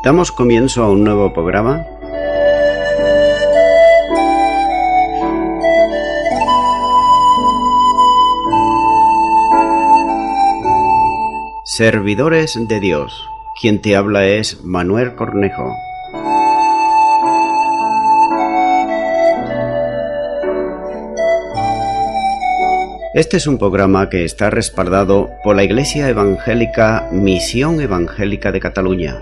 Damos comienzo a un nuevo programa. Servidores de Dios. Quien te habla es Manuel Cornejo. Este es un programa que está respaldado por la Iglesia Evangélica Misión Evangélica de Cataluña.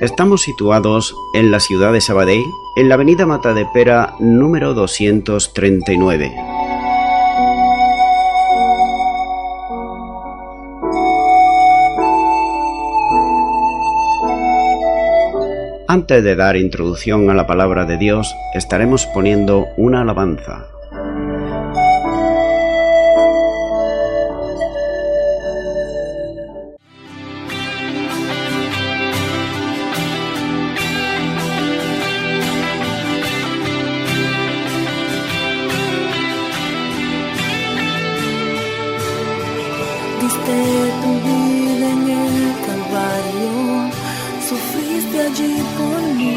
Estamos situados en la ciudad de Sabadell, en la avenida Matadepera número 239. Antes de dar introducción a la palabra de Dios, estaremos poniendo una alabanza. Diste tu vida en el Calvario, sufriste allí por mí,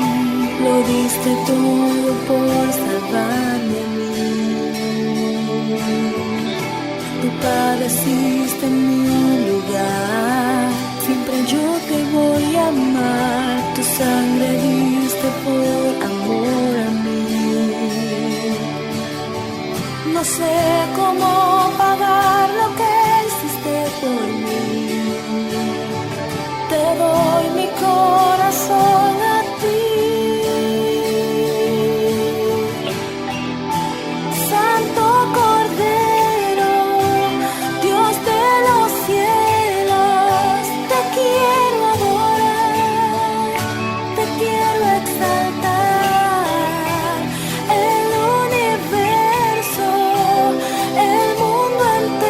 lo diste todo por salvarme a mí. Tú padeciste en mi lugar, siempre yo te voy a amar, tu sangre diste por amor a mí. No sé cómo pagar lo que por mí, te doy mi corazón a ti. Santo Cordero, Dios de los cielos, te quiero adorar, te quiero exaltar. El universo, el mundo entero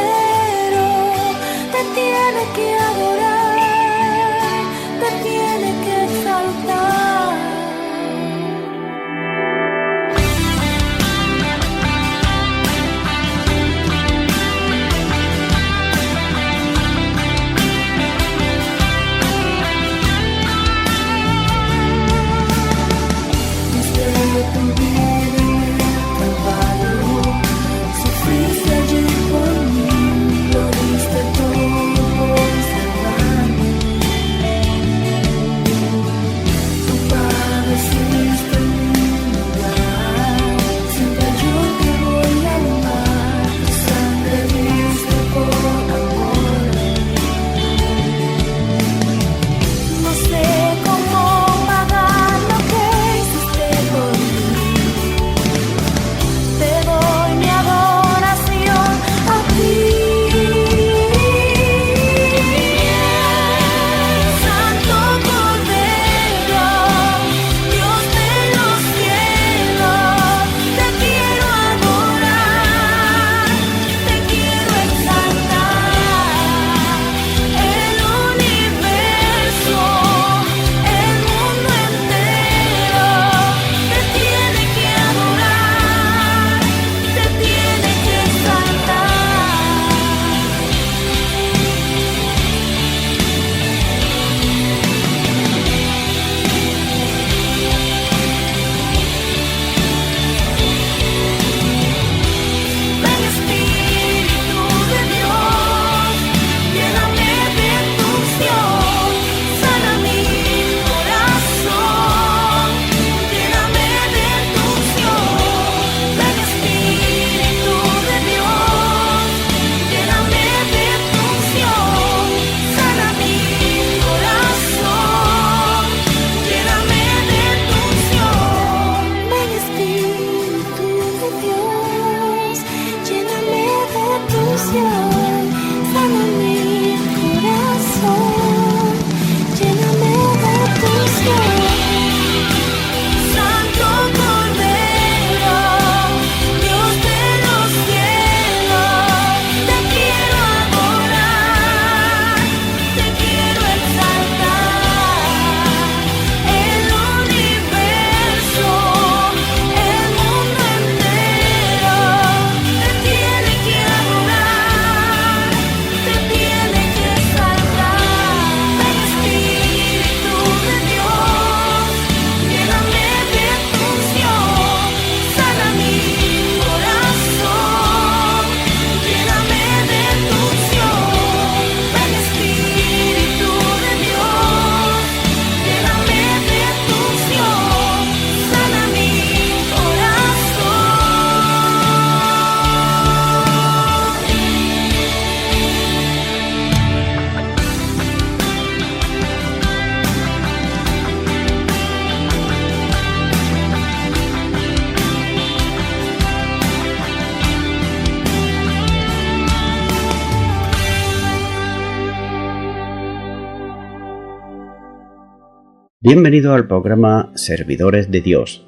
Bienvenido al programa Servidores de Dios.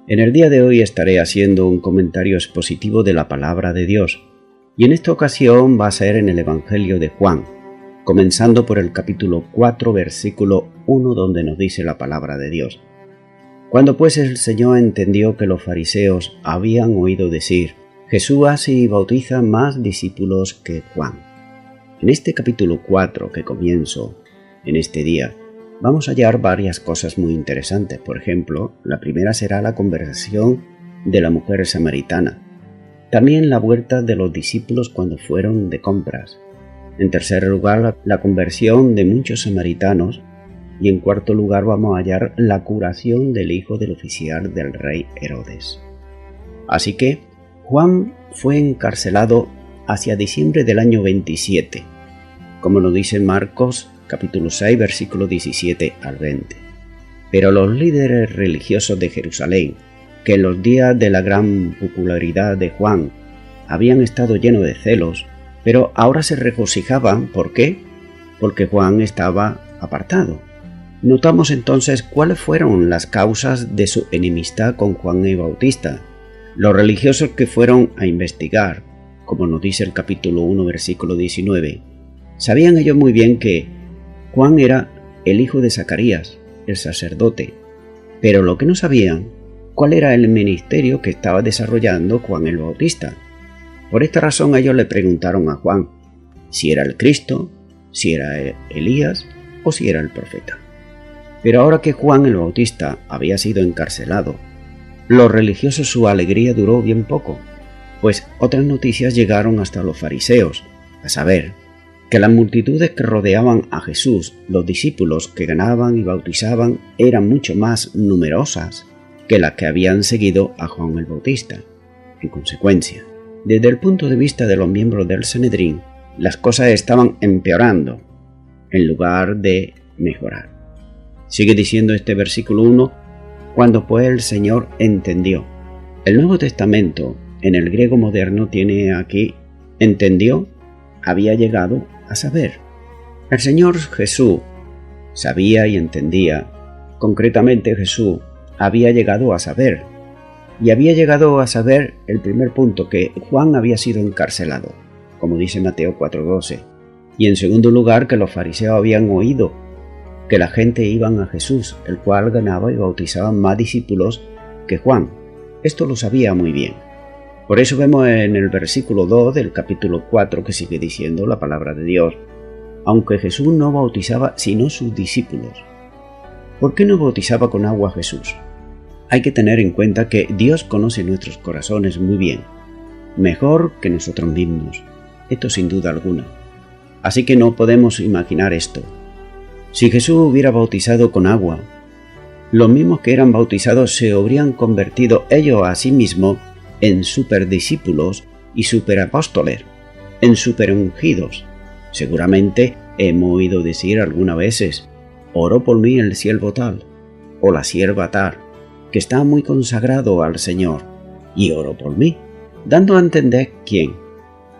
En el día de hoy estaré haciendo un comentario expositivo de la palabra de Dios, y en esta ocasión va a ser en el Evangelio de Juan, comenzando por el capítulo 4, versículo 1, donde nos dice la palabra de Dios. Cuando pues el Señor entendió que los fariseos habían oído decir, Jesús hace y bautiza más discípulos que Juan. En este capítulo 4 que comienzo en este día, vamos a hallar varias cosas muy interesantes. Por ejemplo, la primera será la conversación de la mujer samaritana. También la vuelta de los discípulos cuando fueron de compras. En tercer lugar, la conversión de muchos samaritanos. Y en cuarto lugar vamos a hallar la curación del hijo del oficial del rey Herodes. Así que Juan fue encarcelado hacia diciembre del año 27, como lo dice Marcos capítulo 6, versículo 17 al 20. Pero los líderes religiosos de Jerusalén, que en los días de la gran popularidad de Juan habían estado llenos de celos, pero ahora se regocijaban. ¿Por qué? Porque Juan estaba apartado. Notamos entonces cuáles fueron las causas de su enemistad con Juan el Bautista. Los religiosos que fueron a investigar, como nos dice el capítulo 1, versículo 19, sabían ellos muy bien que Juan era el hijo de Zacarías, el sacerdote, pero lo que no sabían, cuál era el ministerio que estaba desarrollando Juan el Bautista. Por esta razón ellos le preguntaron a Juan si era el Cristo, si era Elías o si era el profeta. Pero ahora que Juan el Bautista había sido encarcelado, los religiosos su alegría duró bien poco, pues otras noticias llegaron hasta los fariseos, a saber, que las multitudes que rodeaban a Jesús, los discípulos que ganaban y bautizaban, eran mucho más numerosas que las que habían seguido a Juan el Bautista. En consecuencia, desde el punto de vista de los miembros del Sanedrín, las cosas estaban empeorando en lugar de mejorar. Sigue diciendo este versículo 1, cuando pues el Señor entendió. El Nuevo Testamento en el griego moderno tiene aquí entendió, había llegado a saber. El Señor Jesús sabía y entendía. Concretamente Jesús había llegado a saber. Y había llegado a saber el primer punto, que Juan había sido encarcelado, como dice Mateo 4:12. Y en segundo lugar, que los fariseos habían oído que la gente iban a Jesús, el cual ganaba y bautizaba más discípulos que Juan. Esto lo sabía muy bien. Por eso vemos en el versículo 2 del capítulo 4 que sigue diciendo la palabra de Dios, aunque Jesús no bautizaba sino sus discípulos. ¿Por qué no bautizaba con agua Jesús? Hay que tener en cuenta que Dios conoce nuestros corazones muy bien, mejor que nosotros mismos, esto sin duda alguna. Así que no podemos imaginar esto. Si Jesús hubiera bautizado con agua, los mismos que eran bautizados se habrían convertido ellos a sí mismos en superdiscípulos y superapóstoles, en superungidos. Seguramente hemos oído decir algunas veces, oró por mí el siervo tal, o la sierva tal, que está muy consagrado al Señor, y oró por mí, dando a entender quién.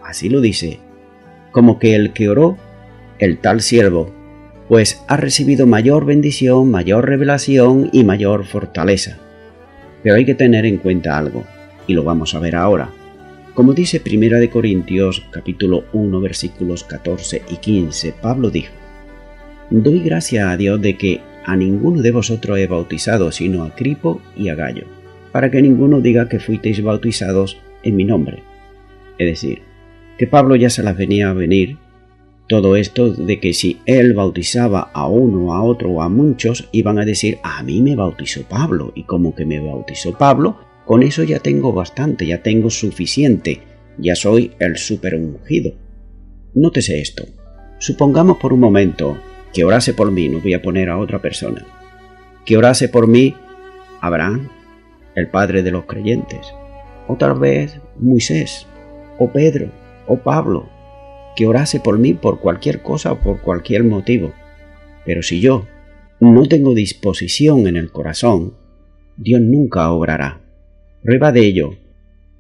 Así lo dice, como que el que oró, el tal siervo, pues ha recibido mayor bendición, mayor revelación y mayor fortaleza. Pero hay que tener en cuenta algo, y lo vamos a ver ahora. Como dice 1 Corintios capítulo 1 versículos 14 y 15, Pablo dijo, doy gracias a Dios de que a ninguno de vosotros he bautizado sino a Cripo y a Gallo, para que ninguno diga que fuisteis bautizados en mi nombre. Es decir, que Pablo ya se las venía a venir todo esto de que si él bautizaba a uno, a otro o a muchos, iban a decir, a mí me bautizó Pablo, y como que me bautizó Pablo, con eso ya tengo bastante, ya tengo suficiente, ya soy el superungido. Nótese esto. Supongamos por un momento que orase por mí, no voy a poner a otra persona, que orase por mí Abraham, el padre de los creyentes, o tal vez Moisés, o Pedro, o Pablo, que orase por mí por cualquier cosa o por cualquier motivo. Pero si yo no tengo disposición en el corazón, Dios nunca obrará. Prueba de ello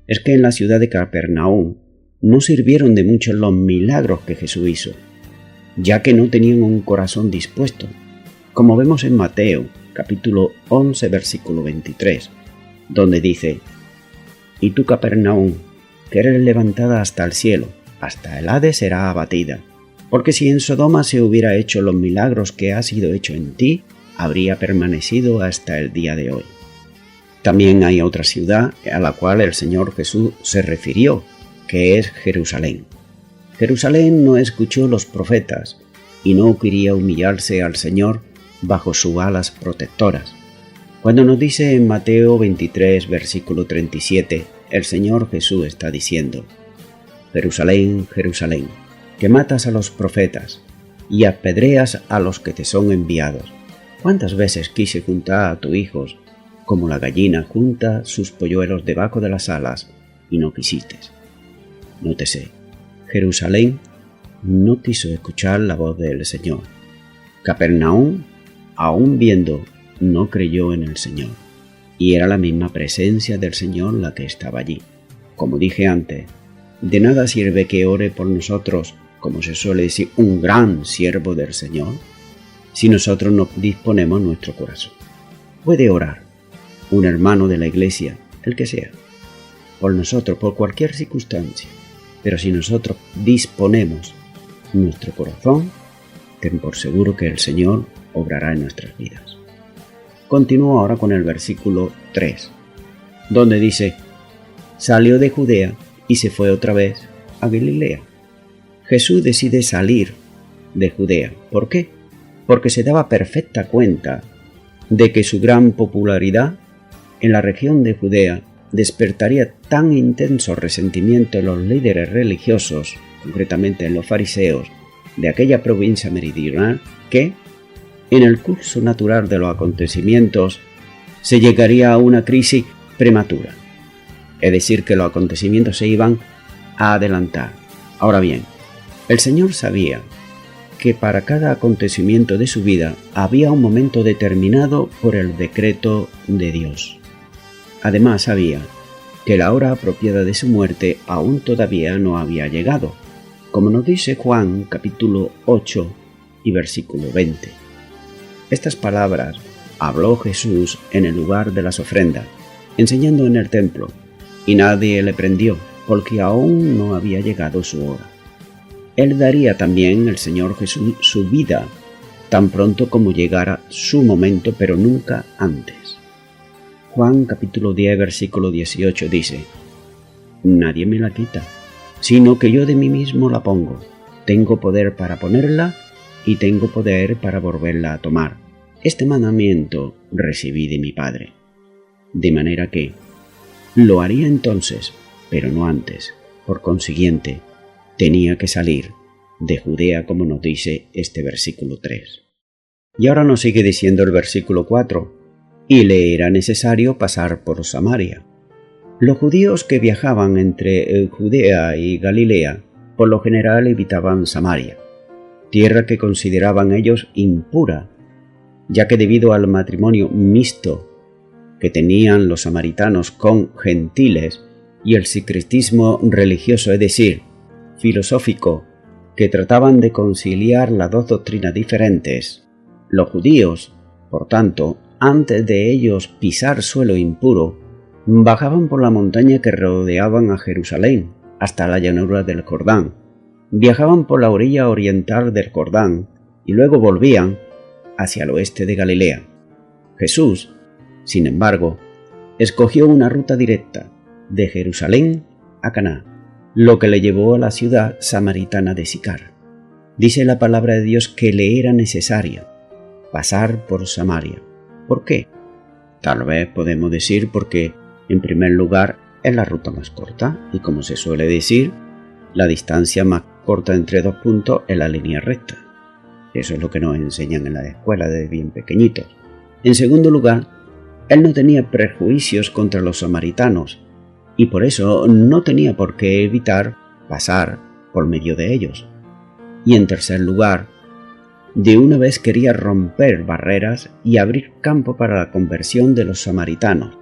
es que en la ciudad de Capernaum no sirvieron de mucho los milagros que Jesús hizo, ya que no tenían un corazón dispuesto. como vemos en Mateo, capítulo 11, versículo 23, donde dice: «Y tú, Capernaum, que eres levantada hasta el cielo, hasta el Hades será abatida, porque si en Sodoma se hubiera hecho los milagros que ha sido hecho en ti, habría permanecido hasta el día de hoy». También hay otra ciudad a la cual el Señor Jesús se refirió, que es Jerusalén. Jerusalén no escuchó los profetas y no quería humillarse al Señor bajo sus alas protectoras. Cuando nos dice en Mateo 23, versículo 37, el Señor Jesús está diciendo: «Jerusalén, Jerusalén, que matas a los profetas y apedreas a los que te son enviados. ¿Cuántas veces quise juntar a tus hijos como la gallina junta sus polluelos debajo de las alas y no quisiste?» Nótese, Jerusalén no quiso escuchar la voz del Señor. Capernaum, aún viendo, no creyó en el Señor. Y era la misma presencia del Señor la que estaba allí. Como dije antes, de nada sirve que ore por nosotros, como se suele decir, un gran siervo del Señor, si nosotros no disponemos nuestro corazón. Puede orar un hermano de la iglesia, el que sea, por nosotros, por cualquier circunstancia, pero si nosotros disponemos nuestro corazón, ten por seguro que el Señor obrará en nuestras vidas. Continúo ahora con el versículo 3, donde dice: «Salió de Judea y se fue otra vez a Galilea». Jesús decide salir de Judea. ¿Por qué? Porque se daba perfecta cuenta de que su gran popularidad en la región de Judea despertaría tan intenso resentimiento en los líderes religiosos, concretamente en los fariseos de aquella provincia meridional, que, en el curso natural de los acontecimientos, se llegaría a una crisis prematura. Es decir, que los acontecimientos se iban a adelantar. Ahora bien, el Señor sabía que para cada acontecimiento de su vida había un momento determinado por el decreto de Dios. Además sabía que la hora apropiada de su muerte aún todavía no había llegado, como nos dice Juan capítulo 8 y versículo 20. Estas palabras habló Jesús en el lugar de las ofrendas, enseñando en el templo, y nadie le prendió, porque aún no había llegado su hora. Él daría también, el Señor Jesús, su vida, tan pronto como llegara su momento, pero nunca antes. Juan capítulo 10, versículo 18 dice: «Nadie me la quita, sino que yo de mí mismo la pongo. Tengo poder para ponerla y tengo poder para volverla a tomar. Este mandamiento recibí de mi Padre». De manera que lo haría entonces, pero no antes. Por consiguiente, tenía que salir de Judea, como nos dice este versículo 3. Y ahora nos sigue diciendo el versículo 4: «Y le era necesario pasar por Samaria». Los judíos que viajaban entre Judea y Galilea por lo general evitaban Samaria, tierra que consideraban ellos impura, ya que debido al matrimonio mixto que tenían los samaritanos con gentiles y el sincretismo religioso, es decir, filosófico, que trataban de conciliar las dos doctrinas diferentes, los judíos, por tanto, antes de ellos pisar suelo impuro, bajaban por la montaña que rodeaban a Jerusalén hasta la llanura del Jordán, viajaban por la orilla oriental del Jordán y luego volvían hacia el oeste de Galilea. Jesús, sin embargo, escogió una ruta directa de Jerusalén a Caná, lo que le llevó a la ciudad samaritana de Sicar. Dice la palabra de Dios que le era necesario pasar por Samaria. ¿Por qué? Tal vez podemos decir porque, en primer lugar, es la ruta más corta y, como se suele decir, la distancia más corta entre dos puntos es la línea recta. Eso es lo que nos enseñan en la escuela desde bien pequeñitos. En segundo lugar, él no tenía prejuicios contra los samaritanos y por eso no tenía por qué evitar pasar por medio de ellos. Y en tercer lugar, de una vez quería romper barreras y abrir campo para la conversión de los samaritanos.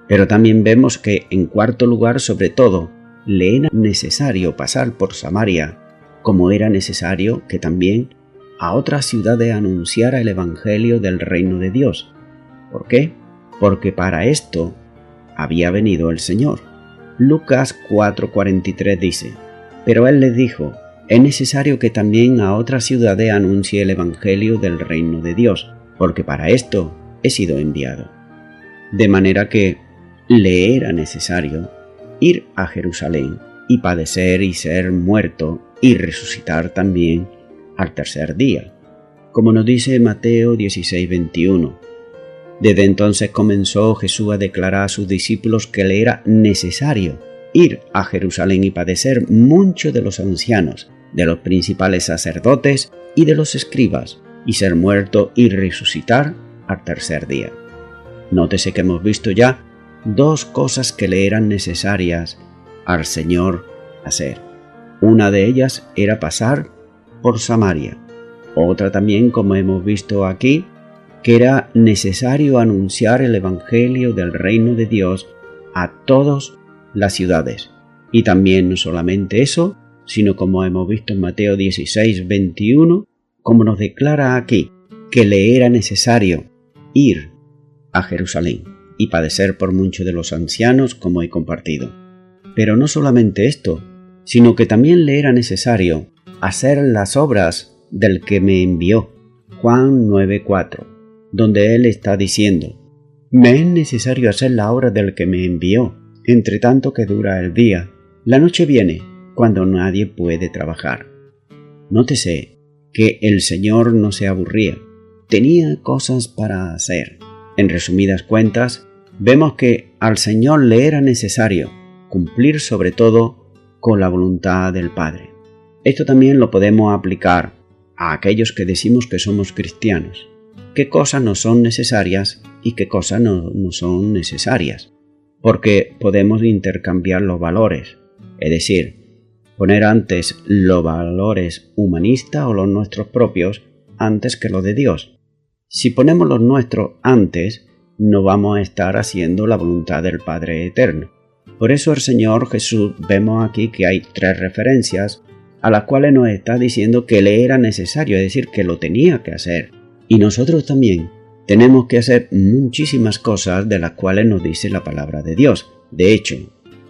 Pero también vemos que, en cuarto lugar, sobre todo, le era necesario pasar por Samaria, como era necesario que también a otras ciudades anunciara el evangelio del reino de Dios. ¿Por qué? Porque para esto había venido el Señor. Lucas 4:43 dice: pero él les dijo: es necesario que también a otras ciudades anuncie el evangelio del reino de Dios, porque para esto he sido enviado. De manera que le era necesario ir a Jerusalén y padecer y ser muerto y resucitar también al tercer día, como nos dice Mateo 16:21. Desde entonces comenzó Jesús a declarar a sus discípulos que le era necesario ir a Jerusalén y padecer mucho de los ancianos, de los principales sacerdotes y de los escribas, y ser muerto y resucitar al tercer día. Nótese que hemos visto ya dos cosas que le eran necesarias al Señor hacer. Una de ellas era pasar por Samaria. Otra también, como hemos visto aquí, que era necesario anunciar el evangelio del reino de Dios a todas las ciudades. Y también no solamente eso, sino como hemos visto en Mateo 16:21, como nos declara aquí, que le era necesario ir a Jerusalén y padecer por muchos de los ancianos, como he compartido. Pero no solamente esto, sino que también le era necesario hacer las obras del que me envió. Juan 9:4, donde él está diciendo: me es necesario hacer la obra del que me envió, entre tanto que dura el día. La noche viene cuando nadie puede trabajar. Nótese que el Señor no se aburría, tenía cosas para hacer. En resumidas cuentas, vemos que al Señor le era necesario cumplir sobre todo con la voluntad del Padre. Esto también lo podemos aplicar a aquellos que decimos que somos cristianos. ¿Qué cosas nos son necesarias y qué cosas no son necesarias? Porque podemos intercambiar los valores, es decir, poner antes los valores humanistas o los nuestros propios antes que los de Dios. Si ponemos los nuestros antes, no vamos a estar haciendo la voluntad del Padre Eterno. Por eso el Señor Jesús, vemos aquí que hay 3 referencias a las cuales nos está diciendo que le era necesario, es decir, que lo tenía que hacer. Y nosotros también tenemos que hacer muchísimas cosas de las cuales nos dice la palabra de Dios. De hecho,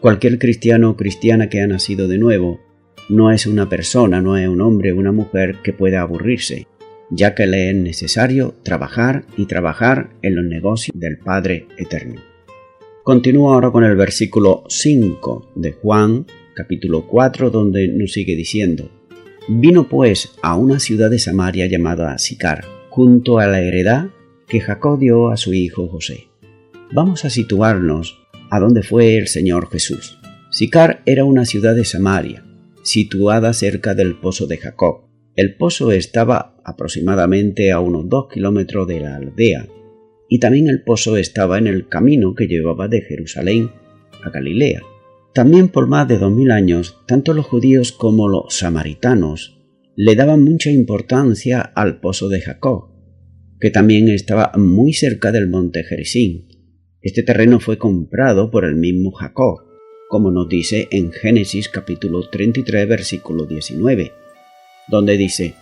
cualquier cristiano o cristiana que ha nacido de nuevo no es una persona, no es un hombre o una mujer que pueda aburrirse, ya que le es necesario trabajar y trabajar en los negocios del Padre Eterno. Continúo ahora con el versículo 5 de Juan, capítulo 4, donde nos sigue diciendo: vino pues a una ciudad de Samaria llamada Sicar, junto a la heredad que Jacob dio a su hijo José. Vamos a situarnos a donde fue el Señor Jesús. Sicar era una ciudad de Samaria, situada cerca del pozo de Jacob. El pozo estaba aproximadamente a unos 2 kilómetros de la aldea, y también el pozo estaba en el camino que llevaba de Jerusalén a Galilea. También por más de 2000 años, tanto los judíos como los samaritanos le daban mucha importancia al pozo de Jacob, que también estaba muy cerca del monte Gerizim. Este terreno fue comprado por el mismo Jacob, como nos dice en Génesis capítulo 33, versículo 19, donde dice: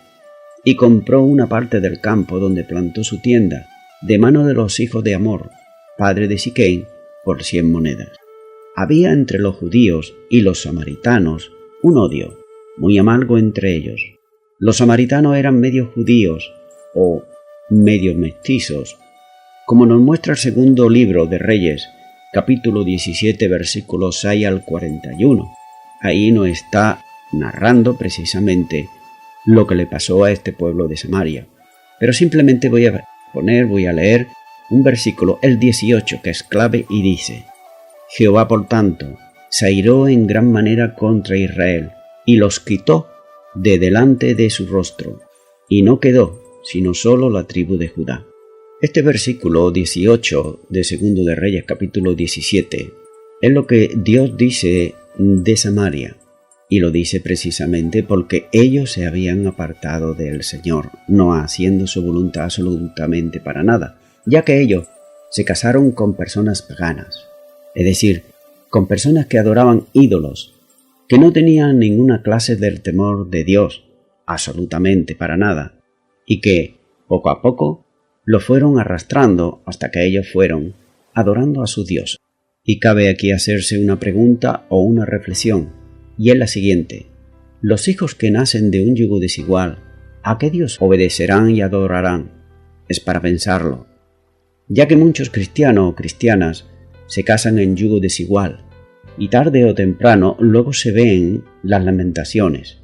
y compró una parte del campo donde plantó su tienda, de mano de los hijos de Hamor, padre de Siquem, por 100 monedas. Había entre los judíos y los samaritanos un odio muy amargo entre ellos. Los samaritanos eran medio judíos o medio mestizos, como nos muestra el segundo libro de Reyes, capítulo 17, versículos 6 al 41. Ahí nos está narrando precisamente lo que le pasó a este pueblo de Samaria. Pero simplemente voy a leer un versículo, el 18, que es clave y dice: Jehová, por tanto, se airó en gran manera contra Israel, y los quitó de delante de su rostro, y no quedó sino solo la tribu de Judá. Este versículo 18 de Segundo de Reyes capítulo 17 es lo que Dios dice de Samaria, y lo dice precisamente porque ellos se habían apartado del Señor, no haciendo su voluntad absolutamente para nada, ya que ellos se casaron con personas paganas, es decir, con personas que adoraban ídolos, que no tenían ninguna clase del temor de Dios, absolutamente para nada, y que, poco a poco, lo fueron arrastrando hasta que ellos fueron adorando a su Dios. Y cabe aquí hacerse una pregunta o una reflexión, y es la siguiente: los hijos que nacen de un yugo desigual, ¿a qué Dios obedecerán y adorarán? Es para pensarlo, ya que muchos cristianos o cristianas se casan en yugo desigual, y tarde o temprano luego se ven las lamentaciones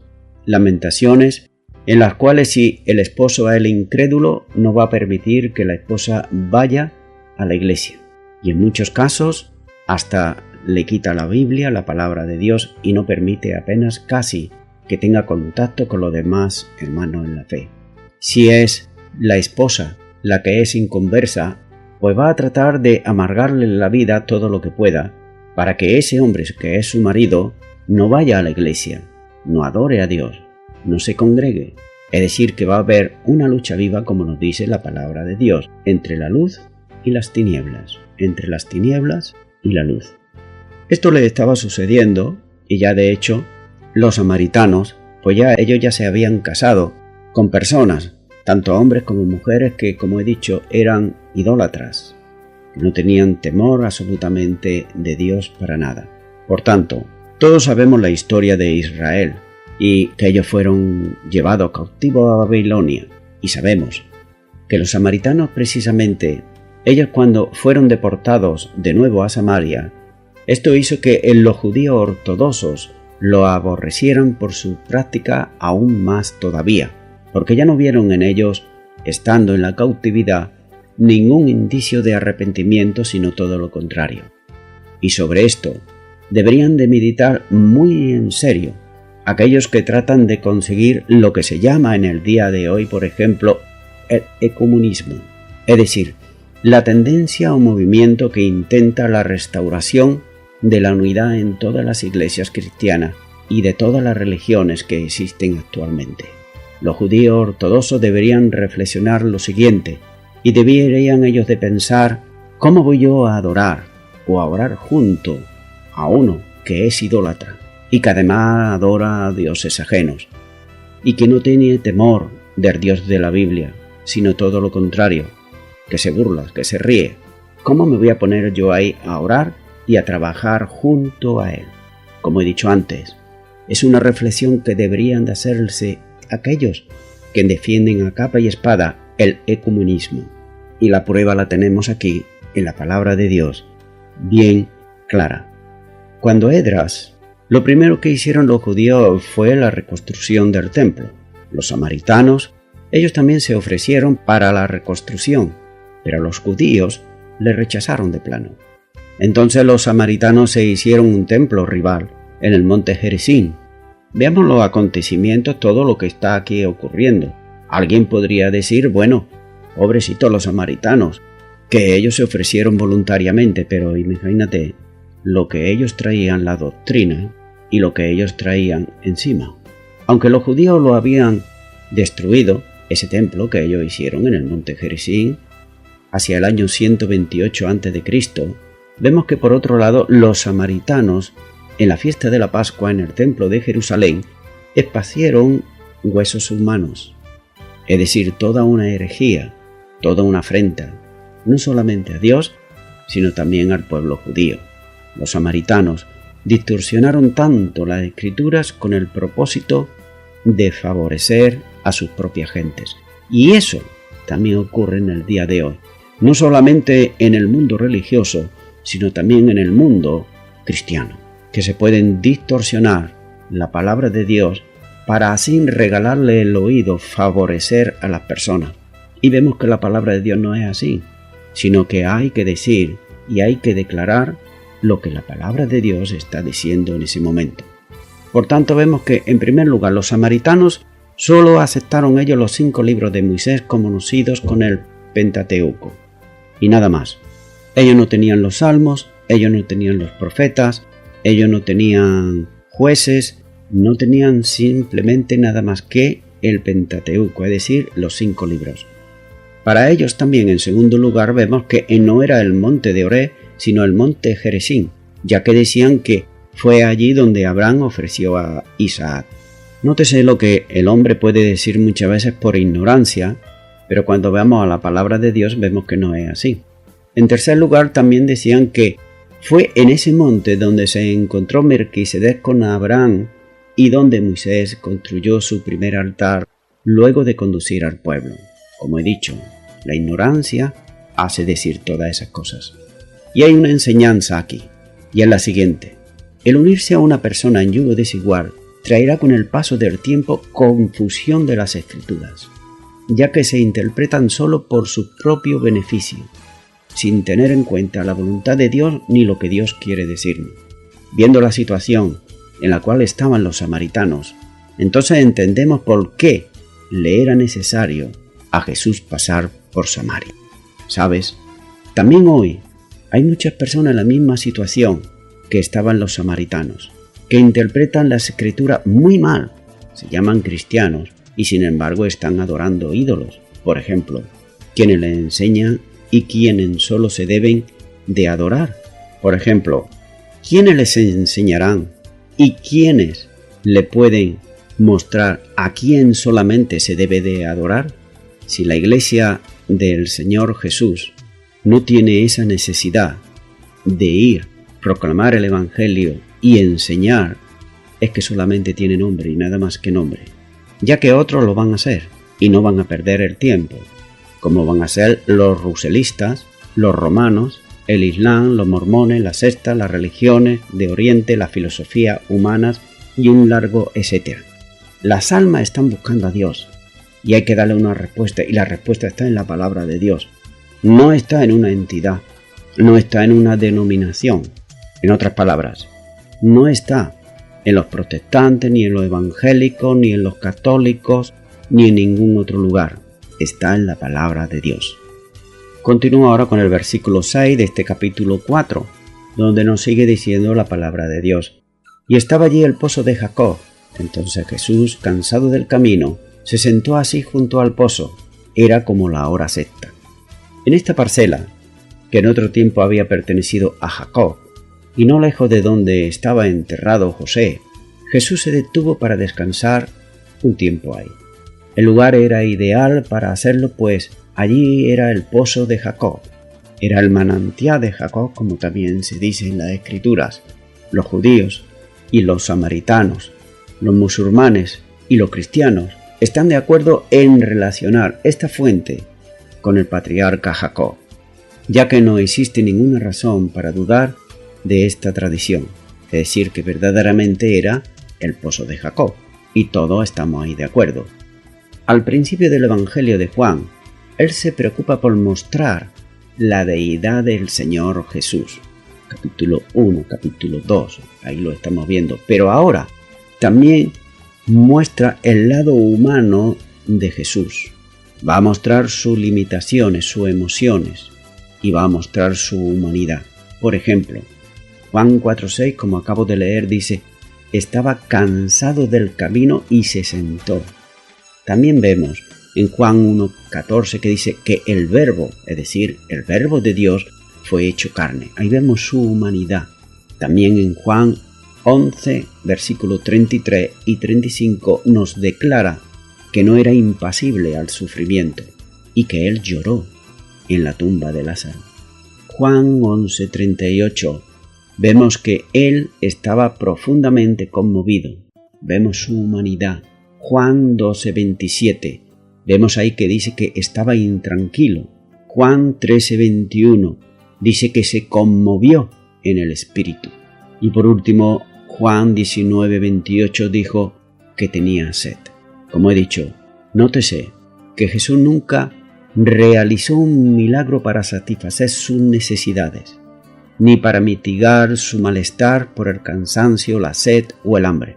en las cuales si el esposo es el incrédulo no va a permitir que la esposa vaya a la iglesia, y en muchos casos hasta le quita la Biblia, la palabra de Dios, y no permite apenas casi que tenga contacto con los demás hermanos en la fe. Si es la esposa la que es inconversa, pues va a tratar de amargarle la vida todo lo que pueda para que ese hombre que es su marido no vaya a la iglesia, no adore a Dios, no se congregue. Es decir, que va a haber una lucha viva, como nos dice la palabra de Dios, entre la luz y las tinieblas, entre las tinieblas y la luz. Esto le estaba sucediendo, y ya de hecho los samaritanos, pues ya ellos ya se habían casado con personas, tanto hombres como mujeres, que, como he dicho, eran idólatras, que no tenían temor absolutamente de Dios para nada. Por tanto, todos sabemos la historia de Israel y que ellos fueron llevados cautivos a Babilonia, y sabemos que los samaritanos, precisamente, ellos cuando fueron deportados de nuevo a Samaria, esto hizo que los judíos ortodoxos lo aborrecieran por su práctica aún más todavía, porque ya no vieron en ellos, estando en la cautividad, ningún indicio de arrepentimiento, sino todo lo contrario. Y sobre esto deberían de meditar muy en serio aquellos que tratan de conseguir lo que se llama en el día de hoy, por ejemplo, el ecumenismo, es decir, la tendencia o movimiento que intenta la restauración de la unidad en todas las iglesias cristianas y de todas las religiones que existen actualmente. Los judíos ortodoxos deberían reflexionar lo siguiente, y deberían ellos de pensar: ¿cómo voy yo a adorar o a orar junto a uno que es idólatra y que además adora a dioses ajenos y que no tiene temor del Dios de la Biblia, sino todo lo contrario, que se burla, que se ríe? ¿Cómo me voy a poner yo ahí a orar y a trabajar junto a él? Como he dicho antes, es una reflexión que deberían de hacerse aquellos que defienden a capa y espada el ecumenismo. Y la prueba la tenemos aquí en la palabra de Dios, bien clara. Cuando Esdras, lo primero que hicieron los judíos fue la reconstrucción del templo. Los samaritanos, ellos también se ofrecieron para la reconstrucción, pero los judíos le rechazaron de plano. Entonces los samaritanos se hicieron un templo rival en el monte Gerizim. Veamos los acontecimientos, todo lo que está aquí ocurriendo. Alguien podría decir: bueno, pobrecitos los samaritanos, que ellos se ofrecieron voluntariamente, pero imagínate lo que ellos traían, la doctrina, y lo que ellos traían encima. Aunque los judíos lo habían destruido, ese templo que ellos hicieron en el monte Gerizim, hacia el año 128 a.C., vemos que por otro lado los samaritanos, en la fiesta de la Pascua en el templo de Jerusalén, esparcieron huesos humanos, es decir, toda una herejía, toda una afrenta, no solamente a Dios, sino también al pueblo judío. Los samaritanos distorsionaron tanto las escrituras con el propósito de favorecer a sus propias gentes. Y eso también ocurre en el día de hoy, no solamente en el mundo religioso, sino también en el mundo cristiano, que se pueden distorsionar la palabra de Dios para así regalarle el oído, favorecer a las personas. Y vemos que la palabra de Dios no es así, sino que hay que decir y hay que declarar lo que la palabra de Dios está diciendo en ese momento. Por tanto, vemos que, en primer lugar, los samaritanos solo aceptaron ellos los 5 libros de Moisés conocidos con el Pentateuco, y nada más. Ellos no tenían los salmos, ellos no tenían los profetas, ellos no tenían jueces, no tenían simplemente nada más que el Pentateuco, es decir, los 5 libros. Para ellos también, en segundo lugar, vemos que no era el monte de Oreb, sino el monte Gerizim, ya que decían que fue allí donde Abraham ofreció a Isaac. Nótese lo que el hombre puede decir muchas veces por ignorancia, pero cuando veamos a la palabra de Dios vemos que no es así. En tercer lugar, también decían que fue en ese monte donde se encontró Melquisedec con Abraham y donde Moisés construyó su primer altar luego de conducir al pueblo. Como he dicho, la ignorancia hace decir todas esas cosas. Y hay una enseñanza aquí, y es la siguiente. El unirse a una persona en yugo desigual traerá con el paso del tiempo confusión de las escrituras, ya que se interpretan solo por su propio beneficio, sin tener en cuenta la voluntad de Dios ni lo que Dios quiere decirnos. Viendo la situación en la cual estaban los samaritanos, entonces entendemos por qué le era necesario a Jesús pasar por Samaria. ¿Sabes? También hoy hay muchas personas en la misma situación que estaban los samaritanos, que interpretan las escrituras muy mal, se llaman cristianos y sin embargo están adorando ídolos. Por ejemplo, quienes les enseñan y quienes solo se deben de adorar. Por ejemplo, ¿quiénes les enseñarán y quiénes le pueden mostrar a quién solamente se debe de adorar? Si la iglesia del Señor Jesús no tiene esa necesidad de ir, proclamar el Evangelio y enseñar, es que solamente tiene nombre y nada más que nombre, ya que otros lo van a hacer y no van a perder el tiempo, como van a ser los ruselistas, los romanos, el Islam, los mormones, las sectas, las religiones de Oriente, la filosofía humanas y un largo etcétera. Las almas están buscando a Dios y hay que darle una respuesta, y la respuesta está en la palabra de Dios. No está en una entidad, no está en una denominación. En otras palabras, no está en los protestantes, ni en los evangélicos, ni en los católicos, ni en ningún otro lugar. Está en la palabra de Dios. Continúo ahora con el versículo 6 de este capítulo 4, donde nos sigue diciendo la palabra de Dios. Y estaba allí el pozo de Jacob. Entonces Jesús, cansado del camino, se sentó así junto al pozo. Era como la hora sexta. En esta parcela, que en otro tiempo había pertenecido a Jacob, y no lejos de donde estaba enterrado José, Jesús se detuvo para descansar un tiempo ahí. El lugar era ideal para hacerlo, pues allí era el pozo de Jacob. Era el manantial de Jacob, como también se dice en las Escrituras. Los judíos y los samaritanos, los musulmanes y los cristianos están de acuerdo en relacionar esta fuente con el patriarca Jacob, ya que no existe ninguna razón para dudar de esta tradición, es decir, que verdaderamente era el pozo de Jacob, y todos estamos ahí de acuerdo. Al principio del Evangelio de Juan, él se preocupa por mostrar la deidad del Señor Jesús. Capítulo 1, capítulo 2, ahí lo estamos viendo. Pero ahora también muestra el lado humano de Jesús. Va a mostrar sus limitaciones, sus emociones, y va a mostrar su humanidad. Por ejemplo, Juan 4:6, como acabo de leer, dice: estaba cansado del camino y se sentó. También vemos en Juan 1:14 que dice que el verbo, es decir, el verbo de Dios, fue hecho carne. Ahí vemos su humanidad. También en Juan 11, versículo 33 y 35 nos declara que no era impasible al sufrimiento y que él lloró en la tumba de Lázaro. Juan 11:38 vemos que él estaba profundamente conmovido. Vemos su humanidad. Juan 12:27 vemos ahí que dice que estaba intranquilo. Juan 13:21 dice que se conmovió en el espíritu. Y por último, Juan 19:28 dijo que tenía sed. Como he dicho, nótese que Jesús nunca realizó un milagro para satisfacer sus necesidades, ni para mitigar su malestar por el cansancio, la sed o el hambre.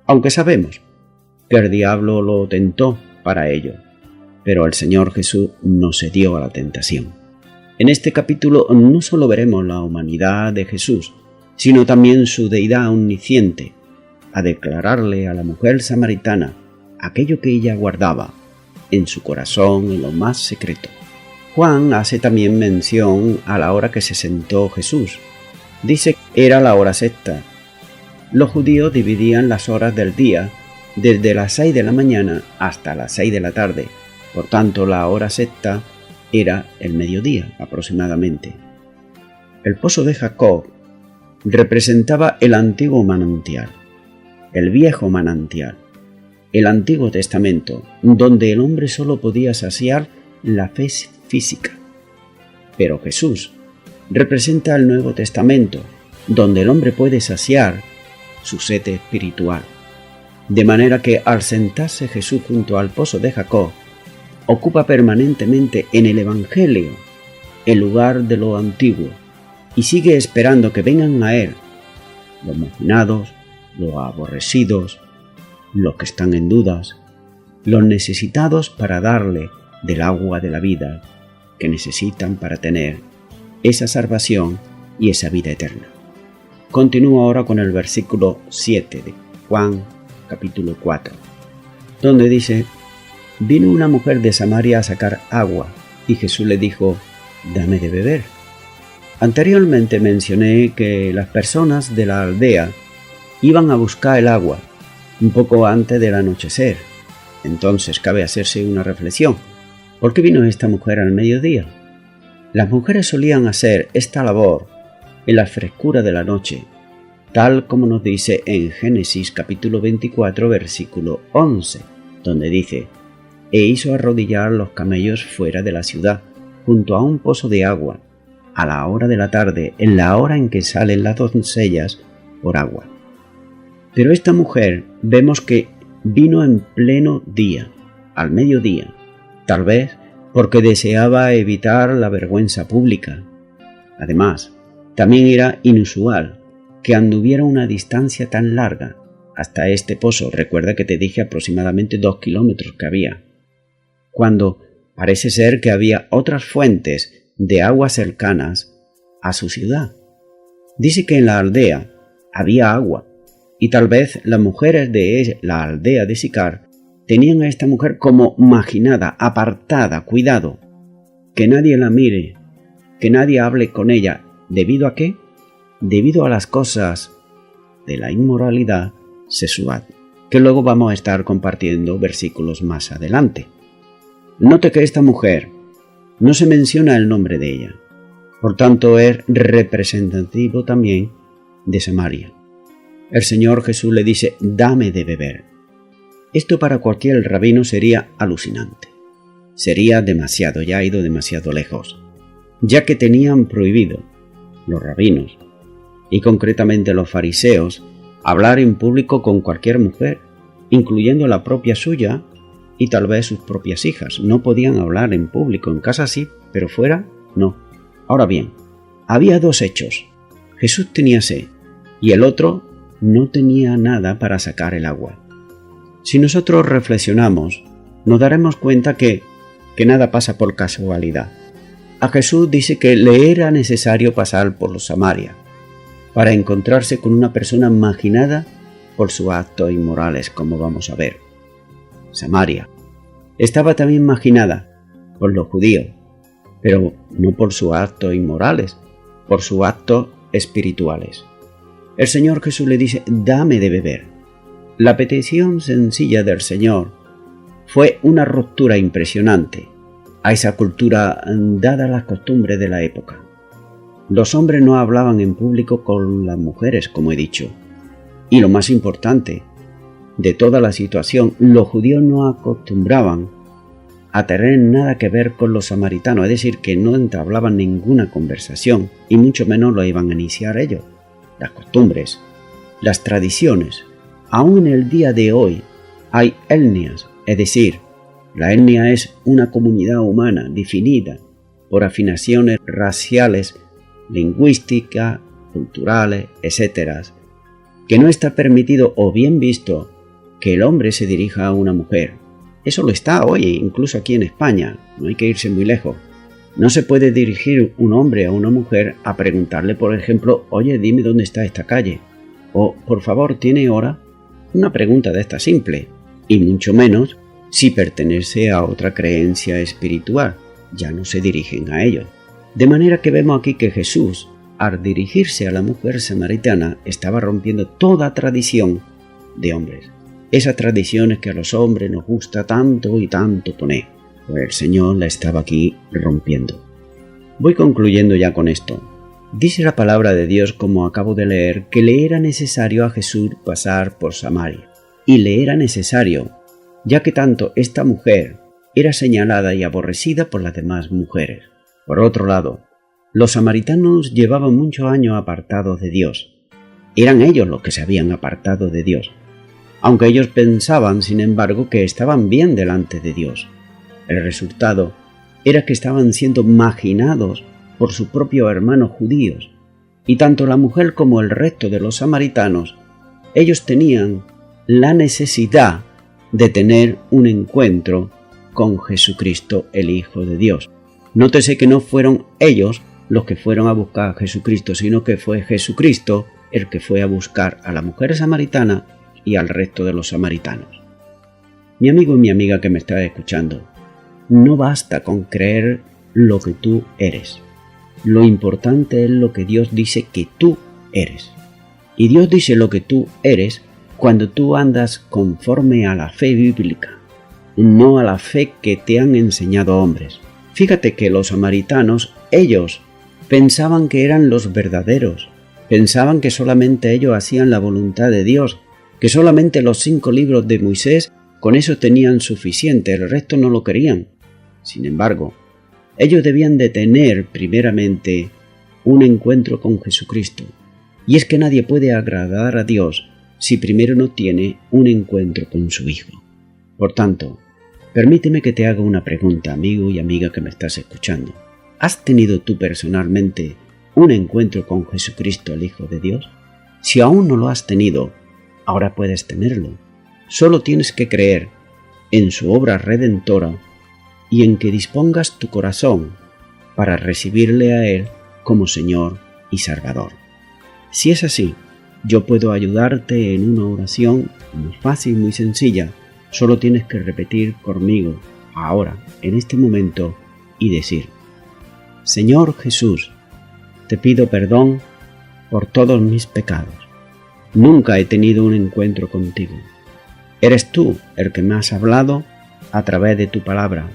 Aunque sabemos que el diablo lo tentó para ello, pero el Señor Jesús no cedió a la tentación. En este capítulo no solo veremos la humanidad de Jesús, sino también su deidad omnisciente, a declararle a la mujer samaritana aquello que ella guardaba en su corazón en lo más secreto. Juan hace también mención a la hora que se sentó Jesús. Dice que era la hora sexta. Los judíos dividían las horas del día desde las 6 de la mañana hasta las 6 de la tarde. Por tanto, la hora sexta era el mediodía aproximadamente. El pozo de Jacob representaba el antiguo manantial, el viejo manantial, el Antiguo Testamento, donde el hombre solo podía saciar la fe física. Pero Jesús representa el Nuevo Testamento, donde el hombre puede saciar su sed espiritual. De manera que al sentarse Jesús junto al pozo de Jacob, ocupa permanentemente en el Evangelio el lugar de lo antiguo y sigue esperando que vengan a él los marginados, los aborrecidos, los que están en dudas, los necesitados para darle del agua de la vida que necesitan para tener esa salvación y esa vida eterna. Continúo ahora con el versículo 7 de Juan capítulo 4, donde dice: vino una mujer de Samaria a sacar agua, y Jesús le dijo: dame de beber. Anteriormente mencioné que las personas de la aldea iban a buscar el agua un poco antes del anochecer. Entonces cabe hacerse una reflexión. ¿Por qué vino esta mujer al mediodía? Las mujeres solían hacer esta labor en la frescura de la noche, tal como nos dice en Génesis capítulo 24 versículo 11, donde dice: e hizo arrodillar los camellos fuera de la ciudad, junto a un pozo de agua, a la hora de la tarde, en la hora en que salen las doncellas por agua. Pero esta mujer vemos que vino en pleno día, al mediodía, tal vez porque deseaba evitar la vergüenza pública. Además, también era inusual que anduviera una distancia tan larga hasta este pozo. Recuerda que te dije aproximadamente 2 kilómetros que había, cuando parece ser que había otras fuentes de agua cercanas a su ciudad. Dice que en la aldea había agua, y tal vez las mujeres de la aldea de Sicar tenían a esta mujer como marginada, apartada, cuidado, que nadie la mire, que nadie hable con ella. ¿Debido a qué? Debido a las cosas de la inmoralidad sexual, que luego vamos a estar compartiendo versículos más adelante. Note que esta mujer no se menciona el nombre de ella, por tanto es representativo también de Samaria. El Señor Jesús le dice: dame de beber. Esto para cualquier rabino sería alucinante. Sería demasiado, ya ha ido demasiado lejos, ya que tenían prohibido los rabinos, y concretamente los fariseos, hablar en público con cualquier mujer, incluyendo la propia suya y tal vez sus propias hijas. No podían hablar en público, en casa sí, pero fuera no. Ahora bien, había dos hechos. Jesús tenía sed y el otro no tenía nada para sacar el agua. Si nosotros reflexionamos, nos daremos cuenta que nada pasa por casualidad. A Jesús dice que le era necesario pasar por Samaria para encontrarse con una persona marginada por sus actos inmorales, como vamos a ver. Samaria estaba también marginada por los judíos, pero no por sus actos inmorales, por sus actos espirituales. El Señor Jesús le dice: dame de beber. La petición sencilla del Señor fue una ruptura impresionante a esa cultura dada a las costumbres de la época. Los hombres no hablaban en público con las mujeres, como he dicho. Y lo más importante de toda la situación, los judíos no acostumbraban a tener nada que ver con los samaritanos, es decir, que no entablaban ninguna conversación y mucho menos lo iban a iniciar ellos. Las costumbres, las tradiciones, aún en el día de hoy hay etnias, es decir, la etnia es una comunidad humana definida por afinaciones raciales, lingüísticas, culturales, etc., que no está permitido o bien visto que el hombre se dirija a una mujer. Eso lo está hoy, incluso aquí en España, no hay que irse muy lejos. No se puede dirigir un hombre a una mujer a preguntarle, por ejemplo: oye, dime dónde está esta calle, o por favor, ¿tiene hora? Una pregunta de esta simple, y mucho menos si pertenece a otra creencia espiritual, ya no se dirigen a ellos. De manera que vemos aquí que Jesús, al dirigirse a la mujer samaritana, estaba rompiendo toda tradición de hombres. esas tradiciones que a los hombres nos gusta tanto y tanto poner. Pues el Señor la estaba aquí rompiendo. Voy concluyendo ya con esto. Dice la palabra de Dios, como acabo de leer, que le era necesario a Jesús pasar por Samaria. Y le era necesario, ya que tanto esta mujer era señalada y aborrecida por las demás mujeres. Por otro lado, los samaritanos llevaban muchos años apartados de Dios. Eran ellos los que se habían apartado de Dios, aunque ellos pensaban, sin embargo, que estaban bien delante de Dios. El resultado era que estaban siendo marginados por sus propios hermanos judíos, y tanto la mujer como el resto de los samaritanos, ellos tenían la necesidad de tener un encuentro con Jesucristo, el Hijo de Dios. Nótese que no fueron ellos los que fueron a buscar a Jesucristo, sino que fue Jesucristo el que fue a buscar a la mujer samaritana y al resto de los samaritanos. Mi amigo y mi amiga que me está escuchando, no basta con creer lo que tú eres. Lo importante es lo que Dios dice que tú eres. Y Dios dice lo que tú eres cuando tú andas conforme a la fe bíblica, no a la fe que te han enseñado hombres. Fíjate que los samaritanos, ellos pensaban que eran los verdaderos, pensaban que solamente ellos hacían la voluntad de Dios, que solamente los 5 libros de Moisés con eso tenían suficiente, el resto no lo querían. Sin embargo, ellos debían de tener primeramente un encuentro con Jesucristo. Y es que nadie puede agradar a Dios si primero no tiene un encuentro con su Hijo. Por tanto, permíteme que te haga una pregunta, amigo y amiga que me estás escuchando. ¿Has tenido tú personalmente un encuentro con Jesucristo, el Hijo de Dios? Si aún no lo has tenido, ahora puedes tenerlo. Solo tienes que creer en su obra redentora y en que dispongas tu corazón para recibirle a Él como Señor y Salvador. Si es así, yo puedo ayudarte en una oración muy fácil, muy sencilla. Solo tienes que repetir conmigo, ahora, en este momento, y decir: Señor Jesús, te pido perdón por todos mis pecados. Nunca he tenido un encuentro contigo. Eres tú el que me has hablado a través de tu palabra.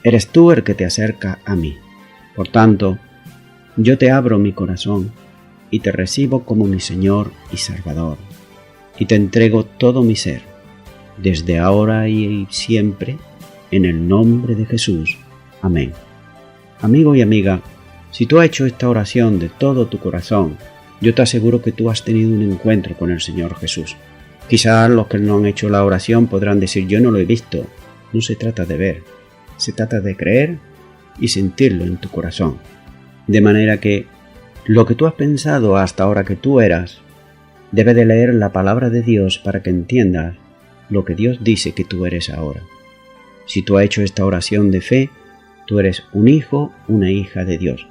Eres tú el que te acerca a mí. Por tanto, yo te abro mi corazón y te recibo como mi Señor y Salvador. Y te entrego todo mi ser, desde ahora y siempre, en el nombre de Jesús. Amén. Amigo y amiga, si tú has hecho esta oración de todo tu corazón, yo te aseguro que tú has tenido un encuentro con el Señor Jesús. Quizás los que no han hecho la oración podrán decir: yo no lo he visto. No se trata de ver, se trata de creer y sentirlo en tu corazón. De manera que lo que tú has pensado hasta ahora que tú eras, debes de leer la palabra de Dios para que entiendas lo que Dios dice que tú eres ahora. Si tú has hecho esta oración de fe, tú eres un hijo, una hija de Dios.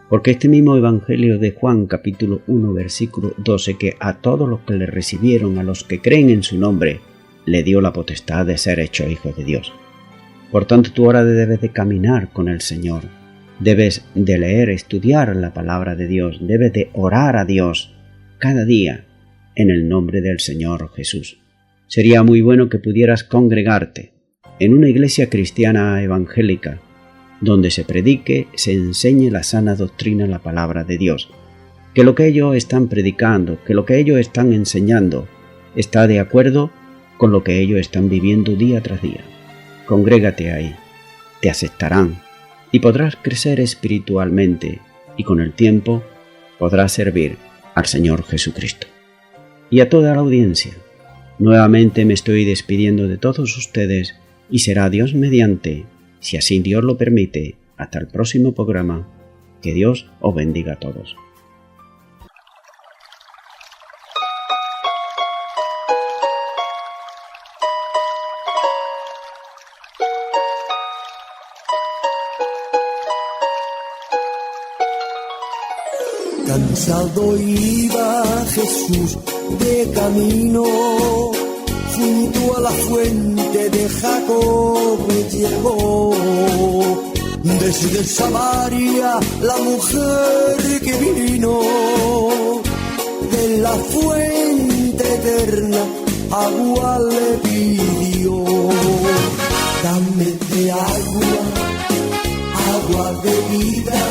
Porque este mismo Evangelio de Juan, capítulo 1, versículo 12, que a todos los que le recibieron, a los que creen en su nombre, le dio la potestad de ser hecho hijo de Dios. Por tanto, tú ahora debes de caminar con el Señor. Debes de leer, estudiar la palabra de Dios. Debes de orar a Dios cada día en el nombre del Señor Jesús. Sería muy bueno que pudieras congregarte en una iglesia cristiana evangélica, donde se predique, se enseñe la sana doctrina, la palabra de Dios. Que lo que ellos están predicando, que lo que ellos están enseñando, está de acuerdo con lo que ellos están viviendo día tras día. Congrégate ahí, te aceptarán y podrás crecer espiritualmente y con el tiempo podrás servir al Señor Jesucristo. Y a toda la audiencia, nuevamente me estoy despidiendo de todos ustedes y será Dios mediante, si así Dios lo permite, hasta el próximo programa. Que Dios os bendiga a todos. Cansado iba Jesús de camino, junto a la fuente de Jacob llegó. Desde Samaria la mujer que vino de la fuente eterna agua le pidió. Dame de agua, agua de vida,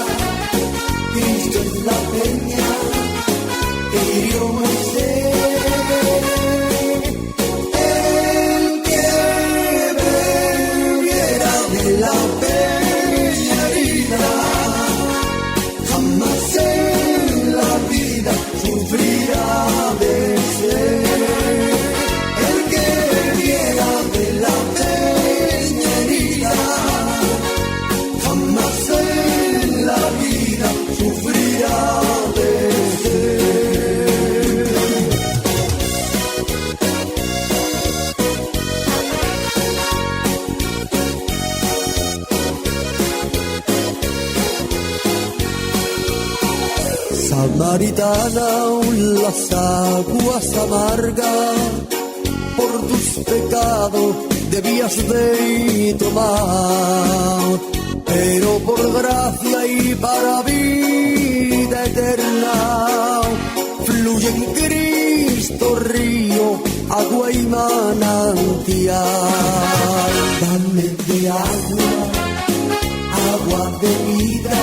Cristo es la peña que hirió Moisés. El que bebiera de la peña herida, jamás en la vida sufrirá de sed. El que bebiera de la peña herida, jamás en la vida sufrirá de sed. Samaritana, las aguas amargas por tus pecados debías de tomar, pero por gracia y para vida eterna fluye en Cristo río, agua y manantial. Dame de agua, agua de vida,